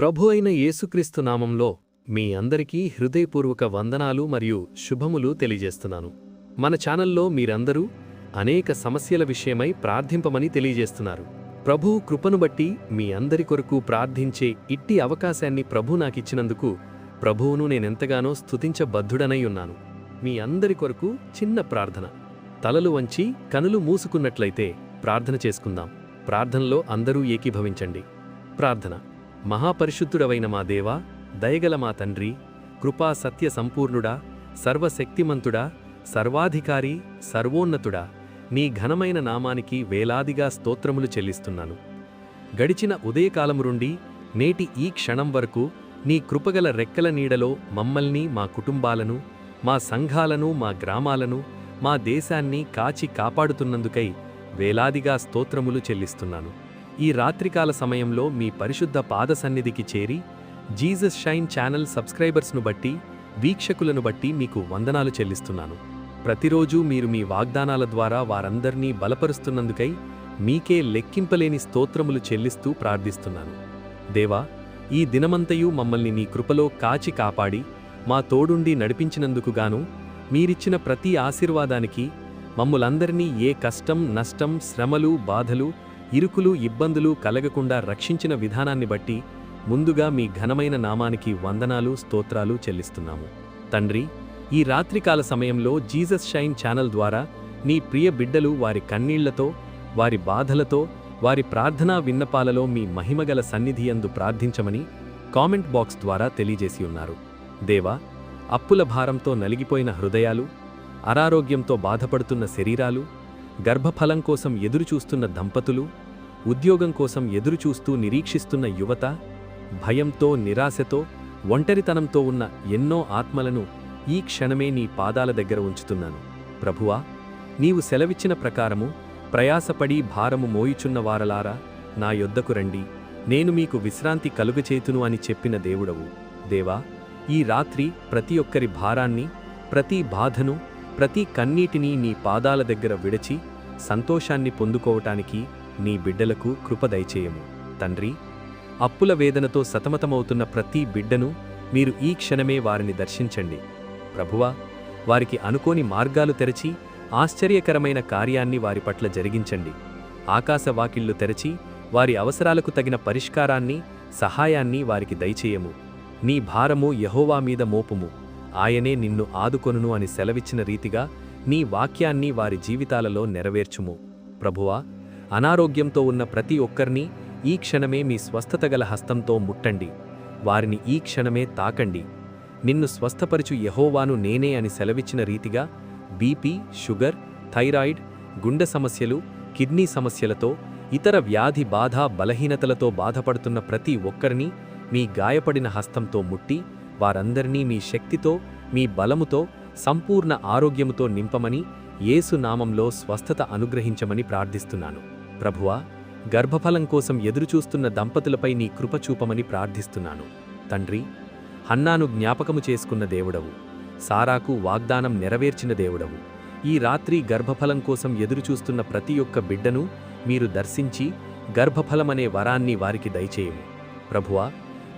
ప్రభు అయిన యేసుక్రీస్తు నామంలో మీ అందరికీ హృదయపూర్వక వందనాలు మరియు శుభములు తెలియజేస్తున్నాను. మన ఛానల్లో మీరందరూ అనేక సమస్యల విషయమై ప్రార్థింపమని తెలియజేస్తున్నారు. ప్రభు కృపను బట్టి మీ అందరి కొరకు ప్రార్థించే ఇట్టి అవకాశాన్ని ప్రభు నాకిచ్చినందుకు ప్రభువును నేనెంతగానో స్తుతించబద్ధుడనై ఉన్నాను. మీ అందరి కొరకు చిన్న ప్రార్థన. తలలు వంచి కనులు మూసుకున్నట్లయితే ప్రార్థన చేసుకుందాం. ప్రార్థనలో అందరూ ఏకీభవించండి. ప్రార్థన. మహాపరిశుద్ధుడవైన మా దేవా, దయగల మా తండ్రి, కృపా సత్య సంపూర్ణుడా, సర్వశక్తిమంతుడా, సర్వాధికారి, సర్వోన్నతుడా, నీ ఘనమైన నామానికి వేలాదిగా స్తోత్రములు చెల్లిస్తున్నాను. గడిచిన ఉదయకాలము నుండి నేటి ఈ క్షణం వరకు నీ కృపగల రెక్కల నీడలో మమ్మల్ని, మా కుటుంబాలను, మా సంఘాలను, మా గ్రామాలను, మా దేశాన్ని కాచి కాపాడుతున్నందుకై వేలాదిగా స్తోత్రములు చెల్లిస్తున్నాను. ఈ రాత్రికాల సమయంలో మీ పరిశుద్ధ పాద సన్నిధికి చేరి జీసస్ షైన్ ఛానల్ సబ్స్క్రైబర్స్ను బట్టి, వీక్షకులను బట్టి మీకు వందనాలు చెల్లిస్తున్నాను. ప్రతిరోజూ మీరు మీ వాగ్దానాల ద్వారా వారందర్నీ బలపరుస్తున్నందుకై మీకే లెక్కింపలేని స్తోత్రములు చెల్లిస్తూ ప్రార్థిస్తున్నాను. దేవా, ఈ దినమంతయు మమ్మల్ని నీ కృపలో కాచి కాపాడి మా తోడుండి నడిపించినందుకుగాను మీరిచ్చిన ప్రతి ఆశీర్వాదానికి మమ్ములందరినీ ఏ కష్టం, నష్టం, శ్రమలు, బాధలు, ఇరుకులు, ఇబ్బందులు కలగకుండా రక్షించిన విధానాన్ని బట్టి ముందుగా మీ ఘనమైన నామానికి వందనాలు, స్తోత్రాలు చెల్లిస్తున్నాము. తండ్రి, ఈ రాత్రికాల సమయంలో జీసస్ షైన్ ఛానల్ ద్వారా నీ ప్రియ బిడ్డలు వారి కన్నీళ్లతో, వారి బాధలతో, వారి ప్రార్థనా విన్నపాలలో మీ మహిమగల సన్నిధియందు ప్రార్థించమని కామెంట్ బాక్స్ ద్వారా తెలియజేసి ఉన్నారు. దేవా, అప్పుల భారంతో నలిగిపోయిన హృదయాలు, అనారోగ్యంతో బాధపడుతున్న శరీరాలు, గర్భఫలం కోసం ఎదురుచూస్తున్న దంపతులు, ఉద్యోగం కోసం ఎదురుచూస్తూ నిరీక్షిస్తున్న యువత, భయంతో, నిరాశతో, ఒంటరితనంతో ఉన్న ఎన్నో ఆత్మలను ఈ క్షణమే నీ పాదాల దగ్గర ఉంచుతున్నాను. ప్రభువా, నీవు సెలవిచ్చిన ప్రకారము ప్రయాసపడి భారము మోయుచున్న వారలారా నా యొద్దకు రండి, నేను మీకు విశ్రాంతి కలుగచేతును అని చెప్పిన దేవుడవు. దేవా, ఈ రాత్రి ప్రతి ఒక్కరి భారాన్ని, ప్రతి బాధను, ప్రతి కన్నీటిని నీ పాదాల దగ్గర విడచి సంతోషాన్ని పొందుకోవటానికి నీ బిడ్డలకు కృప దయచేయము. తండ్రి, అప్పుల వేదనతో సతమతమవుతున్న ప్రతి బిడ్డను మీరు ఈ క్షణమే వారిని దర్శించండి. ప్రభువా, వారికి అనుకోని మార్గాలు తెరచి ఆశ్చర్యకరమైన కార్యాన్ని వారి పట్ల జరిగించండి. ఆకాశవాకిళ్లు తెరచి వారి అవసరాలకు తగిన పరిష్కారాన్ని, సహాయాన్ని వారికి దయచేయము. నీ భారము యెహోవా మీద మోపుము, ఆయనే నిన్ను ఆదుకొనును అని సెలవిచ్చిన రీతిగా నీ వాక్యాన్ని వారి జీవితాలలో నెరవేర్చుము. ప్రభువా, అనారోగ్యంతో ఉన్న ప్రతి ఒక్కరినీ ఈ క్షణమే మీ స్వస్థతగల హస్తంతో ముట్టండి. వారిని ఈ క్షణమే తాకండి. నిన్ను స్వస్థపరచు యెహోవాను నేనే అని సెలవిచ్చిన రీతిగా బీపీ, షుగర్, థైరాయిడ్, గుండె సమస్యలు, కిడ్నీ సమస్యలతో, ఇతర వ్యాధి బాధ, బలహీనతలతో బాధపడుతున్న ప్రతి ఒక్కరినీ మీ గాయపడిన హస్తంతో ముట్టి వారందరినీ మీ శక్తితో, మీ బలముతో, సంపూర్ణ ఆరోగ్యముతో నింపమని యేసు నామంలో స్వస్థత అనుగ్రహించమని ప్రార్థిస్తున్నాను. ప్రభువా, గర్భఫలం కోసం ఎదురుచూస్తున్న దంపతులపై నీ కృప చూపమని ప్రార్థిస్తున్నాను. తండ్రి, హన్నాను జ్ఞాపకము చేసుకున్న దేవుడవు, సారాకు వాగ్దానం నెరవేర్చిన దేవుడవు. ఈ రాత్రి గర్భఫలం కోసం ఎదురుచూస్తున్న ప్రతి ఒక్క బిడ్డను మీరు దర్శించి గర్భఫలమనే వరాన్ని వారికి దయచేయము. ప్రభువా,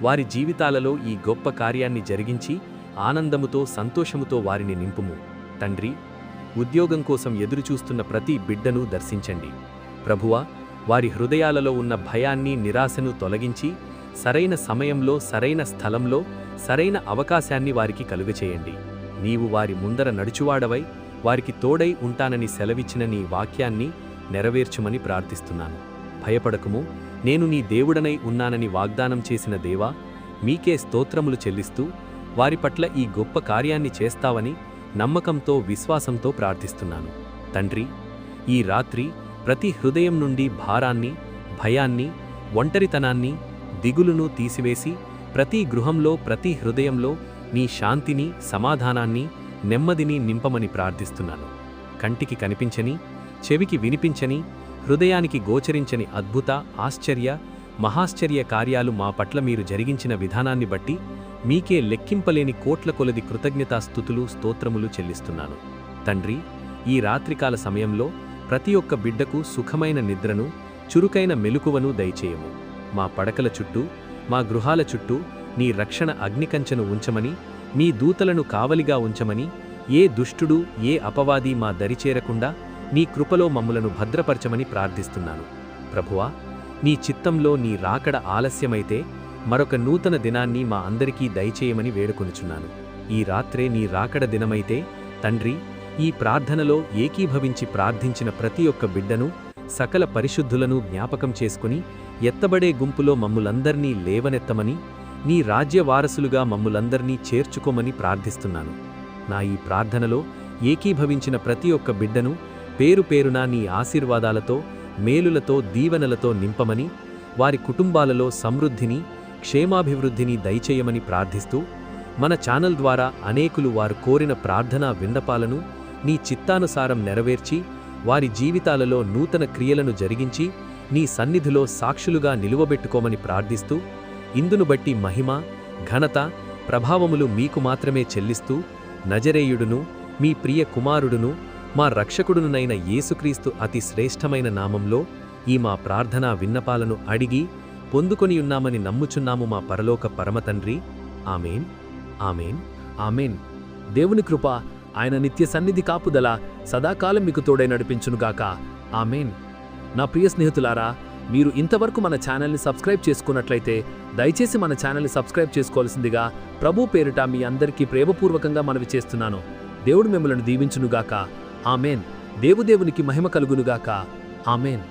వారి జీవితాలలో ఈ గొప్ప కార్యాన్ని జరిగించి ఆనందముతో, సంతోషముతో వారిని నింపుము. తండ్రి, ఉద్యోగం కోసం ఎదురుచూస్తున్న ప్రతి బిడ్డను దర్శించండి. ప్రభువా, వారి హృదయాలలో ఉన్న భయాన్ని, నిరాశను తొలగించి సరైన సమయంలో, సరైన స్థలంలో, సరైన అవకాశాన్ని వారికి కలుగచేయండి. నీవు వారి ముందర నడుచువాడవై వారికి తోడై ఉంటానని సెలవిచ్చిన నీ వాక్యాన్ని నెరవేర్చుమని ప్రార్థిస్తున్నాను. భయపడకుము, నేను నీ దేవుడనై ఉన్నానని వాగ్దానం చేసిన దేవా, మీకే స్తోత్రములు చెల్లిస్తూ వారి పట్ల ఈ గొప్ప కార్యాన్ని చేస్తావని నమ్మకంతో, విశ్వాసంతో ప్రార్థిస్తున్నాను. తండ్రి, ఈ రాత్రి ప్రతి హృదయం నుండి భారాన్ని, భయాన్ని, ఒంటరితనాన్ని, దిగులును తీసివేసి ప్రతి గృహంలో, ప్రతి హృదయంలో నీ శాంతిని, సమాధానాన్ని, నెమ్మదిని నింపమని ప్రార్థిస్తున్నాను. కంటికి కనిపించని, చెవికి వినిపించని, హృదయానికి గోచరించని అద్భుత, ఆశ్చర్య, మహాశ్చర్య కార్యాలు మా పట్ల మీరు జరిగించిన విధానాన్ని బట్టి మీకే లెక్కింపలేని కోట్ల కొలది కృతజ్ఞతాస్తుతులు, స్తోత్రములు చెల్లిస్తున్నాను. తండ్రి, ఈ రాత్రికాల సమయంలో ప్రతి ఒక్క బిడ్డకు సుఖమైన నిద్రను, చురుకైన మెలకువను దయచేయము. మా పడకల చుట్టూ మా గృహాల చుట్టూ నీ రక్షణ అగ్నికంచెను ఉంచమని, మీ దూతలను కావలిగా ఉంచమని, ఏ దుష్టుడు ఏ అపవాది మా దరిచేరకుండా నీ కృపలో మమ్ములను భద్రపరచమని ప్రార్థిస్తున్నాను. ప్రభువా, నీ చిత్తంలో నీ రాకడ ఆలస్యమైతే మరొక నూతన దినాన్ని మా అందరికీ దయచేయమని వేడుకొనుచున్నాను. ఈ రాత్రే నీ రాకడ దినమైతే తండ్రి, ఈ ప్రార్థనలో ఏకీభవించి ప్రార్థించిన ప్రతి ఒక్క బిడ్డను, సకల పరిశుద్ధులను జ్ఞాపకం చేసుకుని ఎత్తబడే గుంపులో మమ్ములందర్నీ లేవనెత్తమని, నీ రాజ్య వారసులుగా మమ్ములందర్నీ చేర్చుకోమని ప్రార్థిస్తున్నాను. నా ఈ ప్రార్థనలో ఏకీభవించిన ప్రతి ఒక్క బిడ్డను పేరు పేరున నీ ఆశీర్వాదాలతో, మేలులతో, దీవెనలతో నింపమని, వారి కుటుంబాలలో సమృద్ధిని, క్షేమాభివృద్ధిని దయచేయమని ప్రార్థిస్తూ, మన ఛానల్ ద్వారా అనేకులు వారు కోరిన ప్రార్థనా విన్నపాలను నీ చిత్తానుసారం నెరవేర్చి, వారి జీవితాలలో నూతన క్రియలను జరిగించి, నీ సన్నిధిలో సాక్షులుగా నిలువబెట్టుకోమని ప్రార్థిస్తూ, ఇందును బట్టి మహిమ, ఘనత, ప్రభావములు మీకు మాత్రమే చెల్లిస్తూ, నజరేయుడును, మీ ప్రియ కుమారుడును, మా రక్షకుడునైన యేసుక్రీస్తు అతి శ్రేష్టమైన నామంలో ఈ మా ప్రార్థనా విన్నపాలను అడిగి పొందుకొనియున్నామని నమ్ముచున్నాము మా పరలోక పరమతండ్రి. ఆమేన్, ఆమేన్, ఆమేన్. దేవుని కృప, ఆయన నిత్య సన్నిధి కాపుదల సదాకాలం మీకు తోడై నడిపించునుగాక. ఆమేన్. నా ప్రియ స్నేహితులారా, మీరు ఇంతవరకు మన ఛానల్ని సబ్స్క్రైబ్ చేసుకున్నట్లయితే దయచేసి మన ఛానల్ని సబ్స్క్రైబ్ చేసుకోవాల్సిందిగా ప్రభు పేరిట మీ అందరికీ ప్రేమపూర్వకంగా మనవి చేస్తున్నాను. దేవుడు మిమ్మల్ని దీవించునుగాక. ఆమేన్. దేవునికి మహిమ కలుగునుగాక. ఆమేన్.